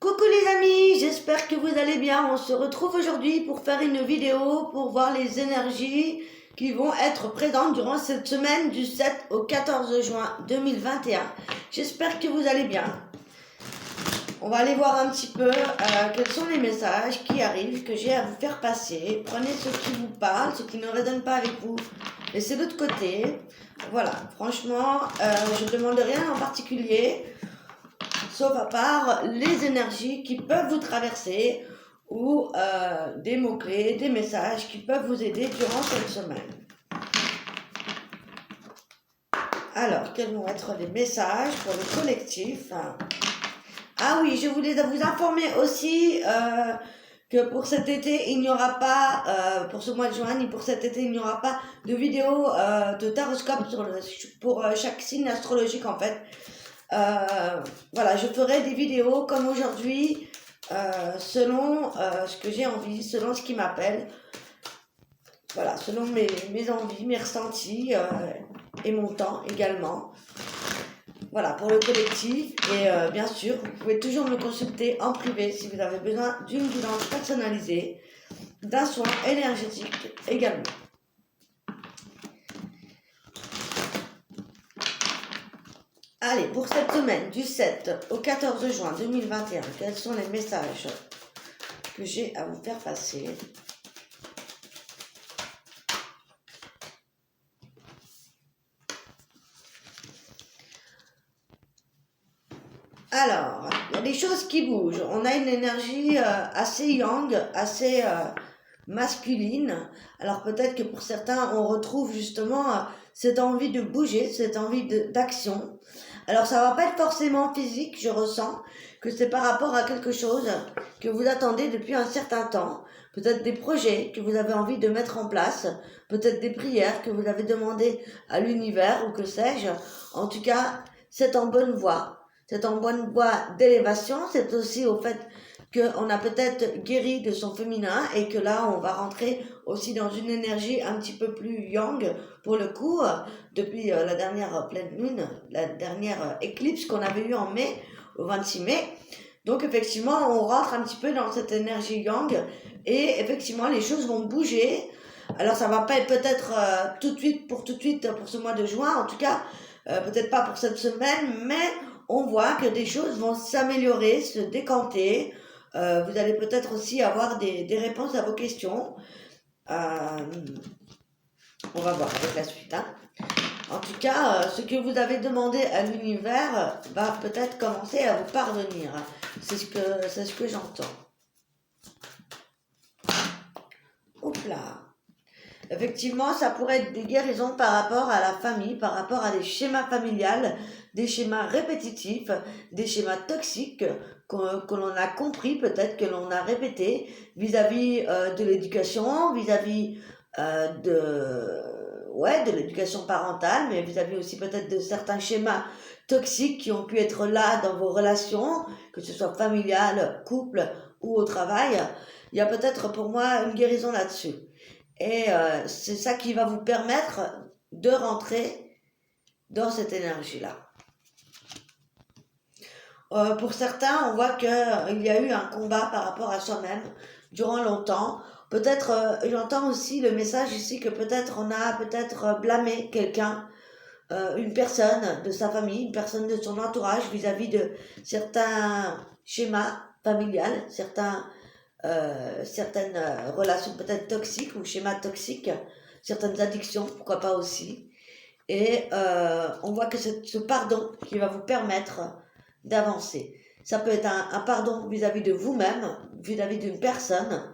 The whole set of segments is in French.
Coucou les amis, j'espère que vous allez bien. On se retrouve aujourd'hui pour faire une vidéo pour voir les énergies qui vont être présentes durant cette semaine du 7 au 14 juin 2021. J'espère que vous allez bien. On va aller voir un petit peu quels sont les messages qui arrivent, que j'ai à vous faire passer. Prenez ce qui vous parle, ce qui ne résonne pas avec vous, laissez-le de côté. Voilà, franchement, je ne demande rien en particulier, sauf à part les énergies qui peuvent vous traverser ou des mots-clés, des messages qui peuvent vous aider durant cette semaine. Alors, quels vont être les messages pour le collectif? Ah oui, je voulais vous informer aussi que pour cet été, il n'y aura pas, pour ce mois de juin, ni pour cet été, il n'y aura pas de vidéo de taroscope pour chaque signe astrologique en fait. Voilà, je ferai des vidéos comme aujourd'hui, selon ce que j'ai envie, selon ce qui m'appelle. Voilà, selon mes envies, mes ressentis et mon temps également. Voilà, pour le collectif. Et bien sûr, vous pouvez toujours me consulter en privé si vous avez besoin d'une guidance personnalisée, d'un soin énergétique également. Allez, pour cette semaine du 7 au 14 juin 2021, quels sont les messages que j'ai à vous faire passer? Alors, il y a des choses qui bougent. On a une énergie assez yang, assez masculine. Alors peut-être que pour certains, on retrouve justement cette envie de bouger, cette envie d'action. Alors ça va pas être forcément physique, je ressens que c'est par rapport à quelque chose que vous attendez depuis un certain temps. Peut-être des projets que vous avez envie de mettre en place, peut-être des prières que vous avez demandées à l'univers ou que sais-je. En tout cas, c'est en bonne voie. C'est en bonne voie d'élévation, c'est aussi au fait qu'on a peut-être guéri de son féminin et que là on va rentrer aussi dans une énergie un petit peu plus yang pour le coup, depuis la dernière pleine lune, la dernière éclipse qu'on avait eue en mai, au 26 mai. Donc effectivement on rentre un petit peu dans cette énergie yang et effectivement les choses vont bouger. Alors ça va pas être peut-être tout de suite pour ce mois de juin, en tout cas peut-être pas pour cette semaine, mais on voit que des choses vont s'améliorer, se décanter. Vous allez peut-être aussi avoir des réponses à vos questions. On va voir avec la suite. En tout cas, ce que vous avez demandé à l'univers va peut-être commencer à vous parvenir. C'est ce que j'entends. Hop là. Effectivement, ça pourrait être des guérisons par rapport à la famille, par rapport à des schémas familiales, des schémas répétitifs, des schémas toxiques que l'on a compris, peut-être que l'on a répété vis-à-vis de l'éducation, vis-à-vis de l'éducation parentale, mais vis-à-vis aussi peut-être de certains schémas toxiques qui ont pu être là dans vos relations, que ce soit familiale, couple ou au travail. Il y a peut-être pour moi une guérison là-dessus. Et c'est ça qui va vous permettre de rentrer dans cette énergie-là. Pour certains, on voit qu'il y a eu un combat par rapport à soi-même durant longtemps. Peut-être, j'entends aussi le message ici que peut-être on a blâmé quelqu'un, une personne de sa famille, une personne de son entourage vis-à-vis de certains schémas familiales, certaines relations peut-être toxiques ou schémas toxiques, certaines addictions, pourquoi pas aussi. Et on voit que c'est ce pardon qui va vous permettre d'avancer. Ça peut être un pardon vis-à-vis de vous-même, vis-à-vis d'une personne.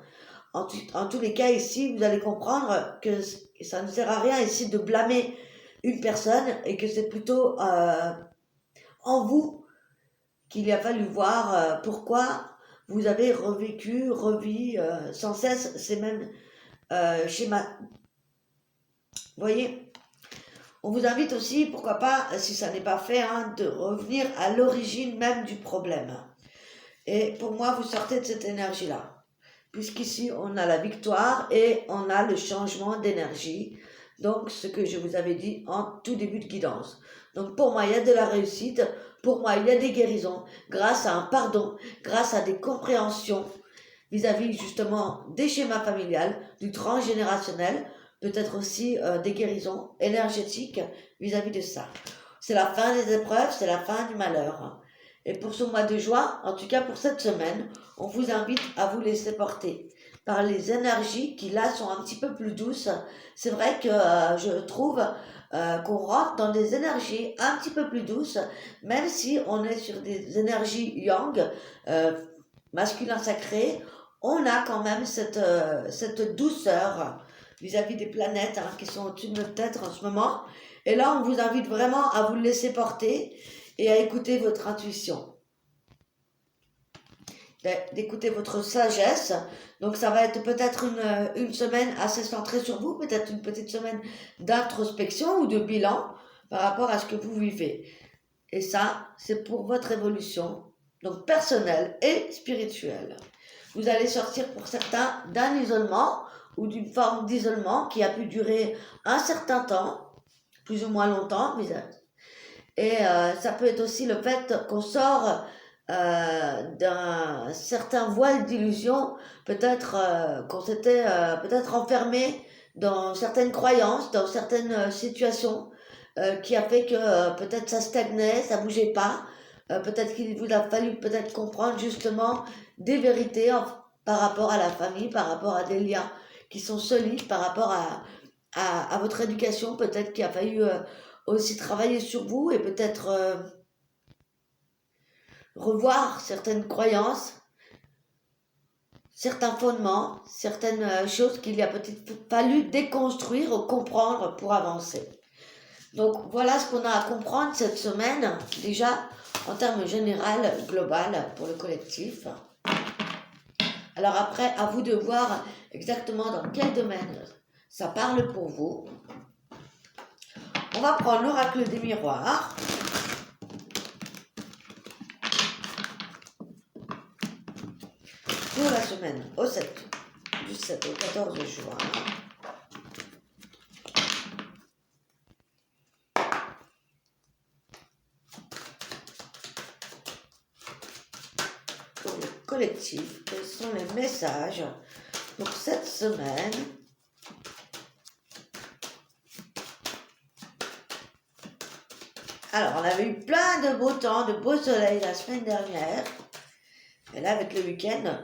En tous les cas ici, vous allez comprendre que ça ne sert à rien ici de blâmer une personne et que c'est plutôt en vous qu'il a fallu voir pourquoi vous avez revu sans cesse ces mêmes schémas. Vous voyez, on vous invite aussi, pourquoi pas, si ça n'est pas fait, de revenir à l'origine même du problème. Et pour moi, vous sortez de cette énergie-là. Puisqu'ici, on a la victoire et on a le changement d'énergie. Donc, ce que je vous avais dit en tout début de guidance. Donc, pour moi, il y a de la réussite. pour moi, il y a des guérisons grâce à un pardon, grâce à des compréhensions vis-à-vis justement des schémas familiales, du transgénérationnel, peut-être aussi des guérisons énergétiques vis-à-vis de ça. C'est la fin des épreuves, c'est la fin du malheur. Et pour ce mois de juin, en tout cas pour cette semaine, on vous invite à vous laisser porter par les énergies qui là sont un petit peu plus douces. C'est vrai que je trouve qu'on rentre dans des énergies un petit peu plus douces, même si on est sur des énergies yang, masculin sacré, on a quand même cette douceur vis-à-vis des planètes qui sont au-dessus de notre tête en ce moment. Et là, on vous invite vraiment à vous laisser porter et à écouter votre intuition, d'écouter votre sagesse. Donc ça va être peut-être une semaine assez centrée sur vous, peut-être une petite semaine d'introspection ou de bilan par rapport à ce que vous vivez. Et ça, c'est pour votre évolution, donc personnelle et spirituelle. Vous allez sortir pour certains d'un isolement ou d'une forme d'isolement qui a pu durer un certain temps, plus ou moins longtemps, et ça peut être aussi le fait qu'on sort d'un certain voile d'illusion, peut-être qu'on s'était peut-être enfermé dans certaines croyances, dans certaines situations, qui a fait que peut-être ça stagnait, ça bougeait pas, peut-être qu'il vous a fallu peut-être comprendre justement des vérités par rapport à la famille, par rapport à des liens qui sont solides, par rapport à votre éducation, peut-être qu'il a fallu aussi travailler sur vous et peut-être revoir certaines croyances, certains fondements, certaines choses qu'il a peut-être fallu déconstruire ou comprendre pour avancer. Donc voilà ce qu'on a à comprendre cette semaine, déjà en termes général, global, pour le collectif. Alors après, à vous de voir exactement dans quel domaine ça parle pour vous. On va prendre l'oracle des miroirs. Pour la semaine du 7 au 14 juin. Pour le collectif, quels sont les messages pour cette semaine? Alors, on avait eu plein de beau temps, de beau soleil la semaine dernière. Et là, avec le week-end,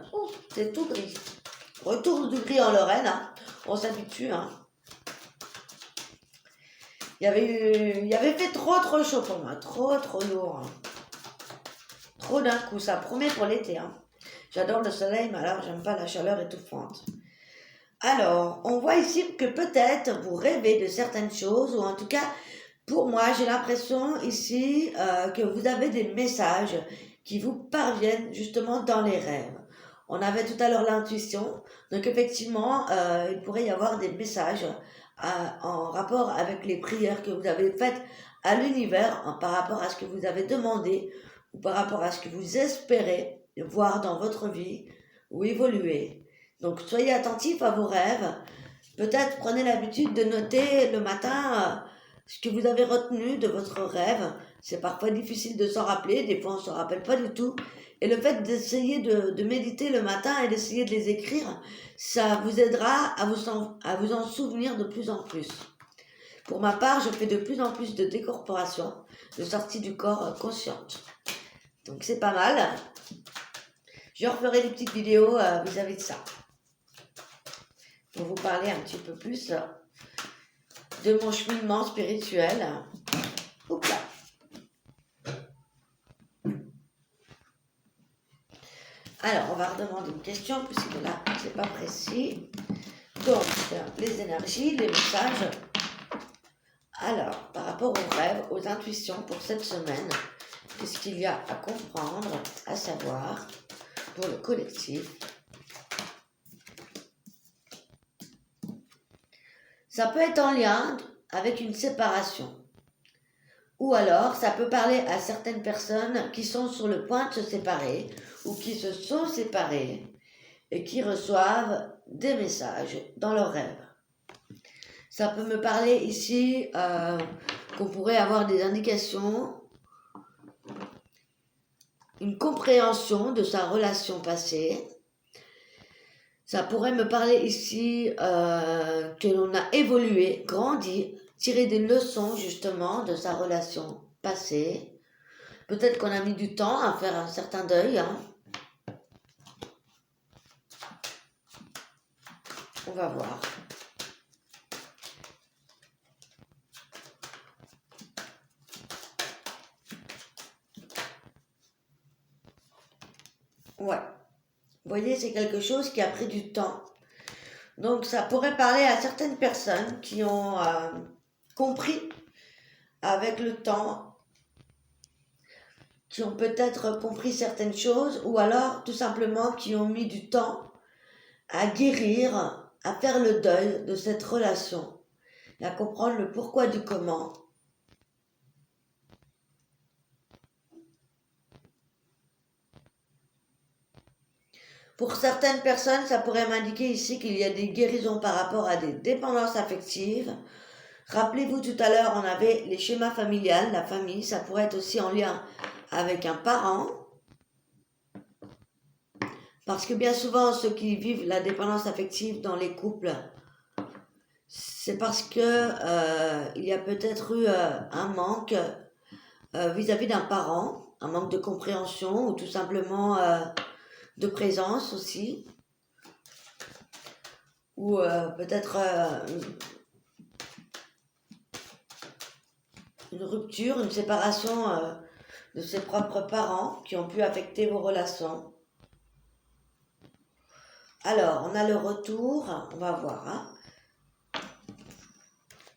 c'est tout gris. Retour du gris en Lorraine, hein. On s'habitue. Hein. Il y avait fait trop chaud pour moi, trop lourd. Hein. Trop d'un coup, ça promet pour l'été. Hein. J'adore le soleil, mais alors j'aime pas la chaleur étouffante. Alors, on voit ici que peut-être vous rêvez de certaines choses, ou en tout cas, pour moi, j'ai l'impression ici que vous avez des messages qui vous parviennent justement dans les rêves. On avait tout à l'heure l'intuition, donc effectivement, il pourrait y avoir des messages en rapport avec les prières que vous avez faites à l'univers, par rapport à ce que vous avez demandé, ou par rapport à ce que vous espérez voir dans votre vie, ou évoluer. Donc soyez attentifs à vos rêves, peut-être prenez l'habitude de noter le matin ce que vous avez retenu de votre rêve. C'est parfois difficile de s'en rappeler, des fois on ne s'en rappelle pas du tout. Et le fait d'essayer de méditer le matin et d'essayer de les écrire, ça vous aidera à vous en souvenir de plus en plus. Pour ma part, je fais de plus en plus de décorporation, de sortie du corps consciente. Donc c'est pas mal. Je referai des petites vidéos vis-à-vis de ça. Pour vous parler un petit peu plus de mon cheminement spirituel. Oups là. Alors, on va redemander une question, puisque là, c'est pas précis. Donc, les énergies, les messages. Alors, par rapport aux rêves, aux intuitions pour cette semaine, qu'est-ce qu'il y a à comprendre, à savoir, pour le collectif? Ça peut être en lien avec une séparation. Ou alors, ça peut parler à certaines personnes qui sont sur le point de se séparer ou qui se sont séparées et qui reçoivent des messages dans leurs rêves. Ça peut me parler ici qu'on pourrait avoir des indications une compréhension de sa relation passée. Ça pourrait me parler ici que l'on a évolué, grandi, tiré des leçons justement de sa relation passée. Peut-être qu'on a mis du temps à faire un certain deuil. Hein. On va voir. Ouais. Vous voyez, c'est quelque chose qui a pris du temps. Donc, ça pourrait parler à certaines personnes qui ont compris avec le temps, qui ont peut-être compris certaines choses, ou alors tout simplement qui ont mis du temps à guérir, à faire le deuil de cette relation, et à comprendre le pourquoi du comment. Pour certaines personnes, ça pourrait m'indiquer ici qu'il y a des guérisons par rapport à des dépendances affectives. Rappelez-vous, tout à l'heure, on avait les schémas familiales, la famille, ça pourrait être aussi en lien avec un parent. Parce que bien souvent, ceux qui vivent la dépendance affective dans les couples, c'est parce que il y a peut-être eu un manque vis-à-vis d'un parent, un manque de compréhension ou tout simplement de présence aussi, ou peut-être une rupture, une séparation de ses propres parents qui ont pu affecter vos relations. Alors, on a le retour, on va voir. Hein.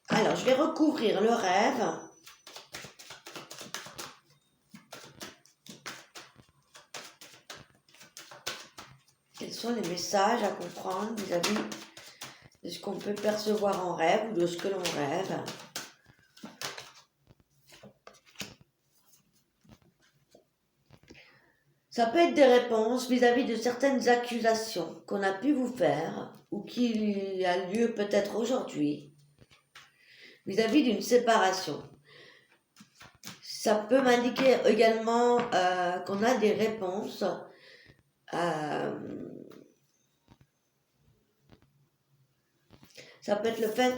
Alors, je vais recouvrir le rêve. Quels sont les messages à comprendre vis-à-vis de ce qu'on peut percevoir en rêve ou de ce que l'on rêve? Ça peut être des réponses vis-à-vis de certaines accusations qu'on a pu vous faire ou qui a lieu peut-être aujourd'hui vis-à-vis d'une séparation. Ça peut m'indiquer également qu'on a des réponses ça peut être le fait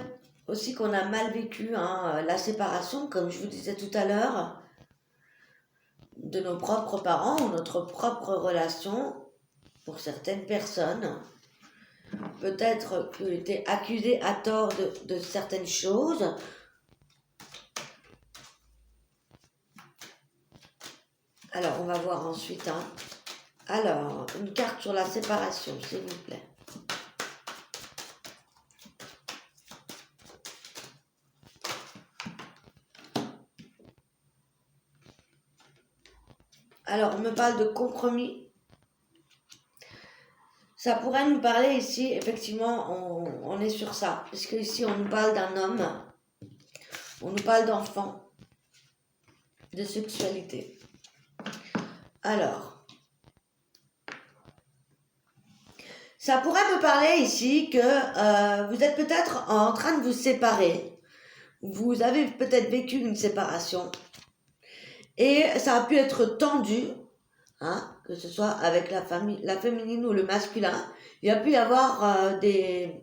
aussi qu'on a mal vécu la séparation, comme je vous disais tout à l'heure, de nos propres parents ou notre propre relation pour certaines personnes. Peut-être qu'ils étaient accusés à tort de certaines choses. Alors, on va voir ensuite. Hein. Alors, une carte sur la séparation, s'il vous plaît. Alors, on me parle de compromis. Ça pourrait nous parler ici, effectivement, on est sur ça. Parce que ici, on nous parle d'un homme, on nous parle d'enfant, de sexualité. Alors, ça pourrait me parler ici que vous êtes peut-être en train de vous séparer. Vous avez peut-être vécu une séparation. Et ça a pu être tendu, hein, que ce soit avec la famille, la féminine ou le masculin. Il y a pu y avoir des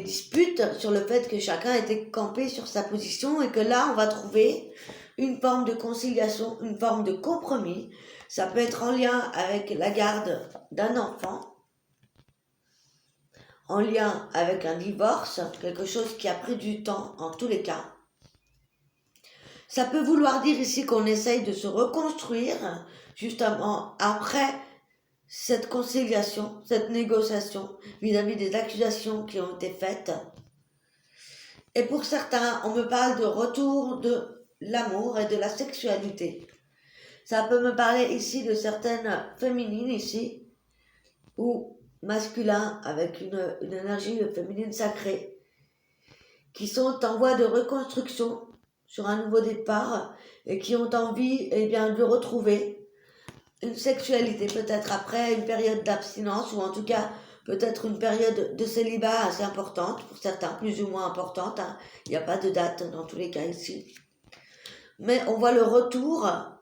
disputes sur le fait que chacun était campé sur sa position et que là, on va trouver une forme de conciliation, une forme de compromis. Ça peut être en lien avec la garde d'un enfant, en lien avec un divorce, quelque chose qui a pris du temps en tous les cas. Ça peut vouloir dire ici qu'on essaye de se reconstruire justement après cette conciliation, cette négociation vis-à-vis des accusations qui ont été faites. Et pour certains, on me parle de retour de l'amour et de la sexualité. Ça peut me parler ici de certaines féminines ici, ou masculins avec une énergie féminine sacrée, qui sont en voie de reconstruction sur un nouveau départ et qui ont envie de retrouver une sexualité, peut-être après une période d'abstinence ou en tout cas peut-être une période de célibat assez importante pour certains, plus ou moins importante. Hein. Il n'y a pas de date dans tous les cas ici. mais on voit le retour à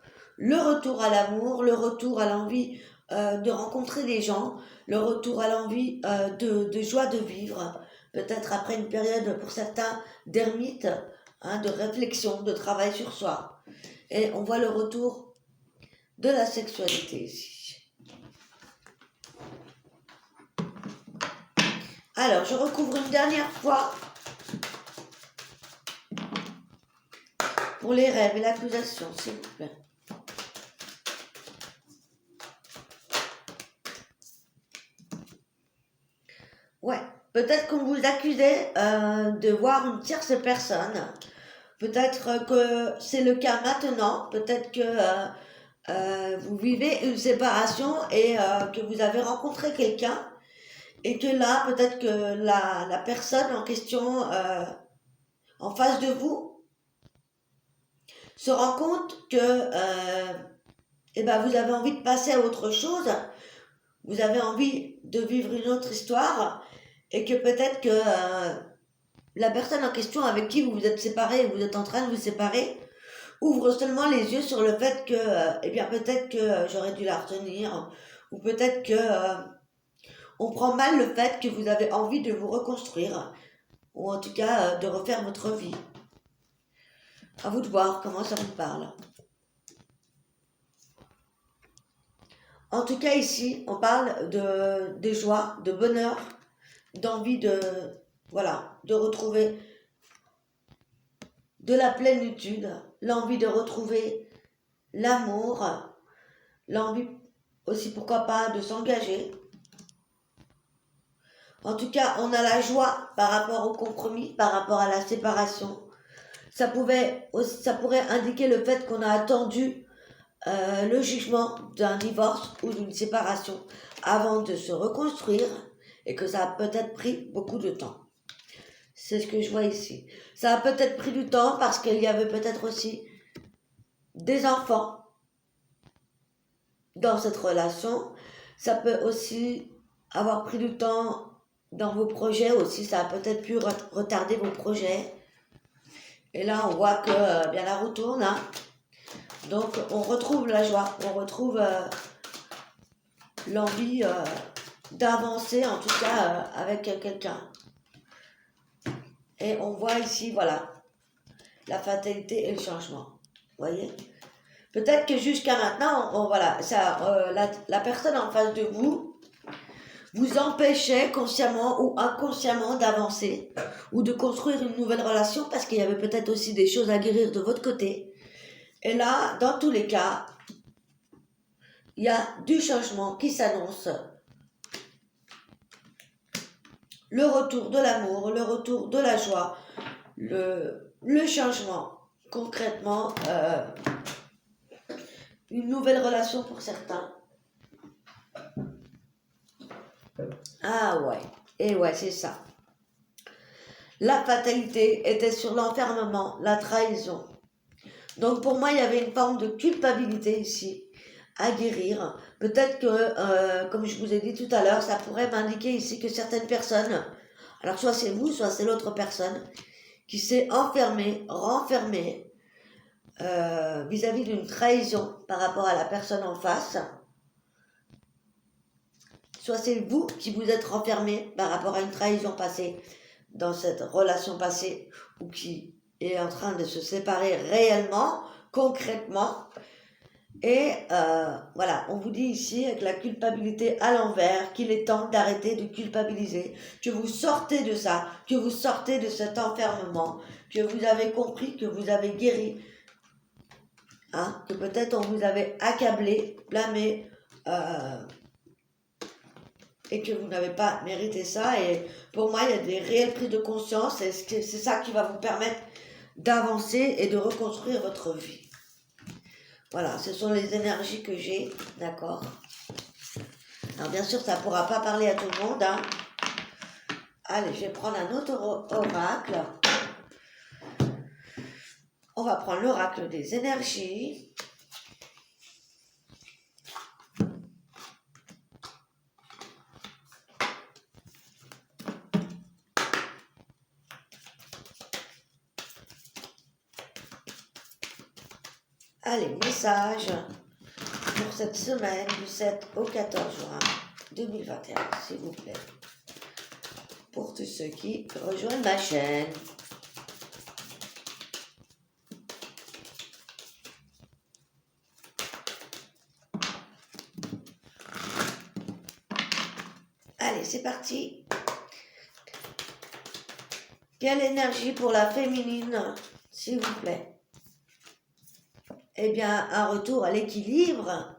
l'amour, le retour à l'envie de rencontrer des gens, le retour à l'envie de joie de vivre, peut-être après une période pour certains d'ermite, hein, de réflexion, de travail sur soi. Et on voit le retour de la sexualité ici. Alors, je recouvre une dernière fois pour les rêves et l'accusation, s'il vous plaît. Ouais, peut-être qu'on vous accusait de voir une tierce personne. Peut-être que c'est le cas maintenant. Peut-être que vous vivez une séparation et que vous avez rencontré quelqu'un. Et que là, peut-être que la personne en question, en face de vous, se rend compte que eh ben, vous avez envie de passer à autre chose. Vous avez envie de vivre une autre histoire. Et que peut-être que la personne en question avec qui vous vous êtes séparé, vous êtes en train de vous séparer, ouvre seulement les yeux sur le fait que, eh bien, peut-être que j'aurais dû la retenir, ou peut-être que on prend mal le fait que vous avez envie de vous reconstruire, ou en tout cas de refaire votre vie. À vous de voir comment ça vous parle. En tout cas, ici, on parle de joie, de bonheur, d'envie de retrouver de la plénitude, l'envie de retrouver l'amour, l'envie aussi, pourquoi pas, de s'engager. En tout cas, on a la joie par rapport au compromis, par rapport à la séparation. Ça pourrait indiquer le fait qu'on a attendu le jugement d'un divorce ou d'une séparation avant de se reconstruire et que ça a peut-être pris beaucoup de temps. C'est ce que je vois ici. Ça a peut-être pris du temps parce qu'il y avait peut-être aussi des enfants dans cette relation. Ça peut aussi avoir pris du temps dans vos projets aussi. Ça a peut-être pu retarder vos projets. Et là, on voit que bien la roue tourne. Hein. Donc, on retrouve la joie. On retrouve l'envie d'avancer, en tout cas, avec quelqu'un. Et on voit ici, voilà, la fatalité et le changement. Vous voyez ? Peut-être que jusqu'à maintenant, voilà, la personne en face de vous empêchait consciemment ou inconsciemment d'avancer ou de construire une nouvelle relation parce qu'il y avait peut-être aussi des choses à guérir de votre côté. Et là, dans tous les cas, il y a du changement qui s'annonce. Le retour de l'amour, le retour de la joie, le changement. Concrètement, une nouvelle relation pour certains. Ah ouais, et ouais, c'est ça. La fatalité était sur l'enfermement, la trahison. Donc pour moi, il y avait une forme de culpabilité ici à guérir. Peut-être que, comme je vous ai dit tout à l'heure, ça pourrait m'indiquer ici que certaines personnes, alors soit c'est vous, soit c'est l'autre personne, qui s'est enfermée, renfermée vis-à-vis d'une trahison par rapport à la personne en face. Soit c'est vous qui vous êtes renfermé par rapport à une trahison passée dans cette relation passée ou qui est en train de se séparer réellement, concrètement. Et voilà, on vous dit ici avec la culpabilité à l'envers qu'il est temps d'arrêter de culpabiliser, que vous sortez de ça, que vous sortez de cet enfermement, que vous avez compris, que vous avez guéri, hein, que peut-être on vous avait accablé, blâmé, et que vous n'avez pas mérité ça. Et pour moi, il y a des réelles prises de conscience et c'est ça qui va vous permettre d'avancer et de reconstruire votre vie. Voilà, ce sont les énergies que j'ai, d'accord. Alors bien sûr, ça ne pourra pas parler à tout le monde. Hein. Allez, je vais prendre un autre oracle. On va prendre l'oracle des énergies. Allez, message pour cette semaine du 7 au 14 juin 2021, s'il vous plaît. Pour tous ceux qui rejoignent ma chaîne. Allez, c'est parti. Quelle énergie pour la féminine, s'il vous plaît? Eh bien, un retour à l'équilibre,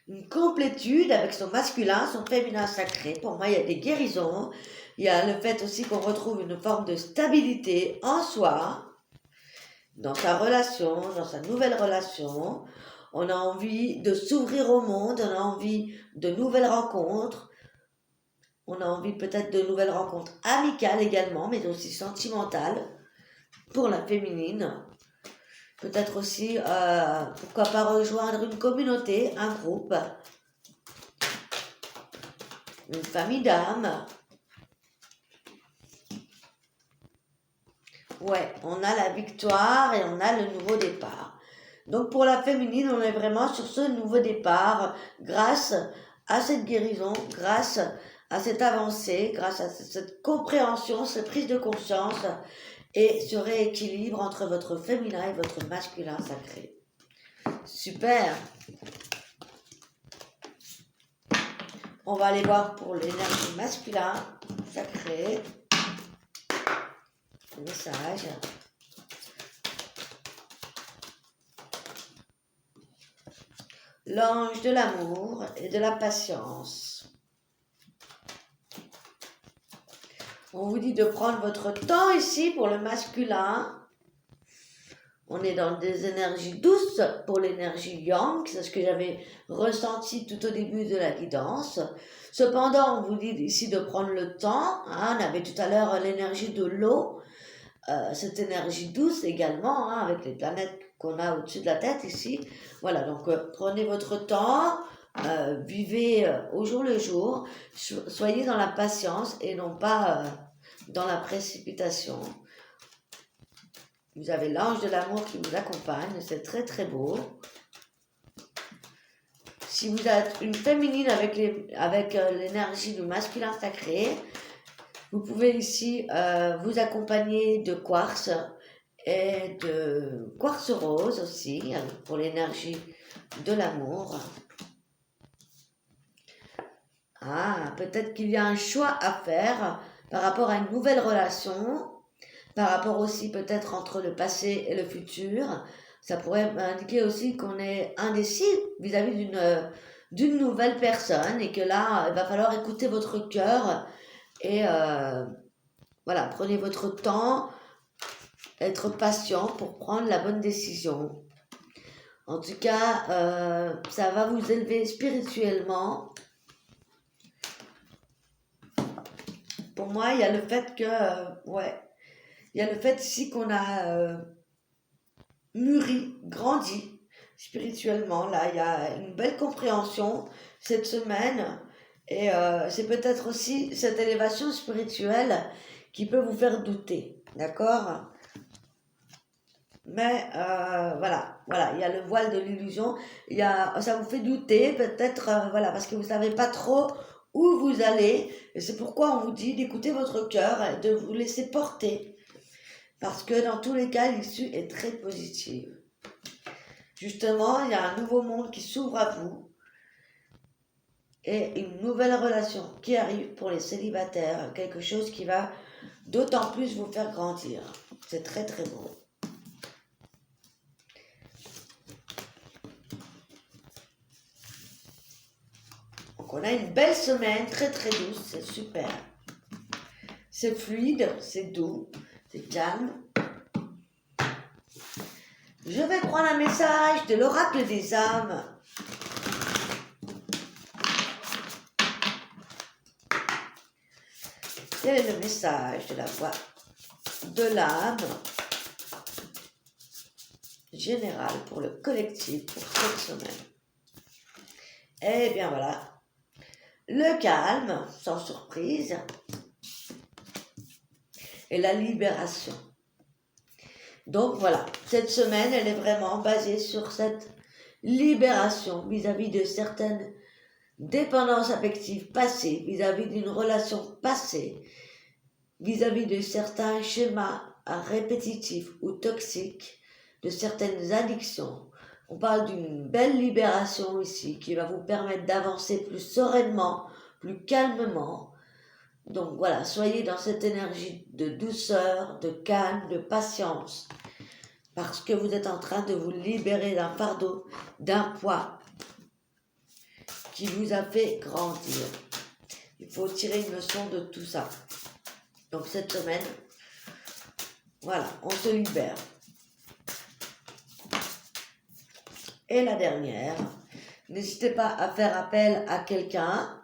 une complétude avec son masculin, son féminin sacré. Pour moi, il y a des guérisons. Il y a le fait aussi qu'on retrouve une forme de stabilité en soi, dans sa relation, dans sa nouvelle relation. On a envie de s'ouvrir au monde, on a envie de nouvelles rencontres. On a envie peut-être de nouvelles rencontres amicales également, mais aussi sentimentales pour la féminine. Peut-être aussi, pourquoi pas rejoindre une communauté, un groupe, une famille d'âmes. Ouais, on a la victoire et on a le nouveau départ. Donc pour la féminine, on est vraiment sur ce nouveau départ grâce à cette guérison, grâce à cette avancée, grâce à cette compréhension, cette prise de conscience et ce rééquilibre entre votre féminin et votre masculin sacré. Super! On va aller voir pour l'énergie masculin sacré. Le message. L'ange de l'amour et de la patience. On vous dit de prendre votre temps ici pour le masculin. On est dans des énergies douces pour l'énergie yang, c'est ce que j'avais ressenti tout au début de la guidance. Cependant, on vous dit ici de prendre le temps. On avait tout à l'heure l'énergie de l'eau, cette énergie douce également, avec les planètes qu'on a au-dessus de la tête ici. Voilà, donc prenez votre temps, vivez au jour le jour, soyez dans la patience et non pas dans la précipitation. Vous avez l'ange de l'amour qui vous accompagne, c'est très très beau. Si vous êtes une féminine avec l'énergie du masculin sacré, vous pouvez ici vous accompagner de quartz et de quartz rose aussi, pour l'énergie de l'amour. Peut-être qu'il y a un choix à faire par rapport à une nouvelle relation, par rapport aussi peut-être entre le passé et le futur. Ça pourrait indiquer aussi qu'on est indécis vis-à-vis d'une nouvelle personne et que là, il va falloir écouter votre cœur et voilà, prenez votre temps, être patient pour prendre la bonne décision. En tout cas, ça va vous élever spirituellement. Pour moi, il y a le fait que, il y a le fait ici qu'on a mûri, grandi spirituellement. Là, il y a une belle compréhension cette semaine. Et c'est peut-être aussi cette élévation spirituelle qui peut vous faire douter. D'accord? Mais voilà, il y a le voile de l'illusion. Ça vous fait douter, peut-être, parce que vous ne savez pas trop où vous allez. Et c'est pourquoi on vous dit d'écouter votre cœur et de vous laisser porter. Parce que dans tous les cas, l'issue est très positive. Justement, il y a un nouveau monde qui s'ouvre à vous et une nouvelle relation qui arrive pour les célibataires. Quelque chose qui va d'autant plus vous faire grandir. C'est très très beau. Donc on a une belle semaine, très très douce, c'est super. C'est fluide, c'est doux, c'est calme. Je vais prendre un message de l'oracle des âmes. Quel est le message de la voix de l'âme générale pour le collectif pour cette semaine? Eh bien voilà, le calme, sans surprise, et la libération. Donc voilà, cette semaine, elle est vraiment basée sur cette libération vis-à-vis de certaines dépendances affectives passées, vis-à-vis d'une relation passée, vis-à-vis de certains schémas répétitifs ou toxiques, de certaines addictions. On parle d'une belle libération ici qui va vous permettre d'avancer plus sereinement, plus calmement. Donc voilà, soyez dans cette énergie de douceur, de calme, de patience, parce que vous êtes en train de vous libérer d'un fardeau, d'un poids qui vous a fait grandir. Il faut tirer une leçon de tout ça. Donc cette semaine, voilà, on se libère. Et la dernière, n'hésitez pas à faire appel à quelqu'un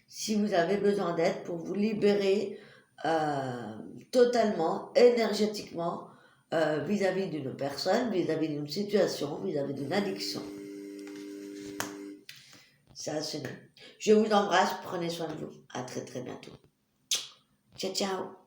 si vous avez besoin d'aide pour vous libérer totalement, énergétiquement, vis-à-vis d'une personne, vis-à-vis d'une situation, vis-à-vis d'une addiction. Ça a sonné. Je vous embrasse, prenez soin de vous. À très très bientôt. Ciao, ciao.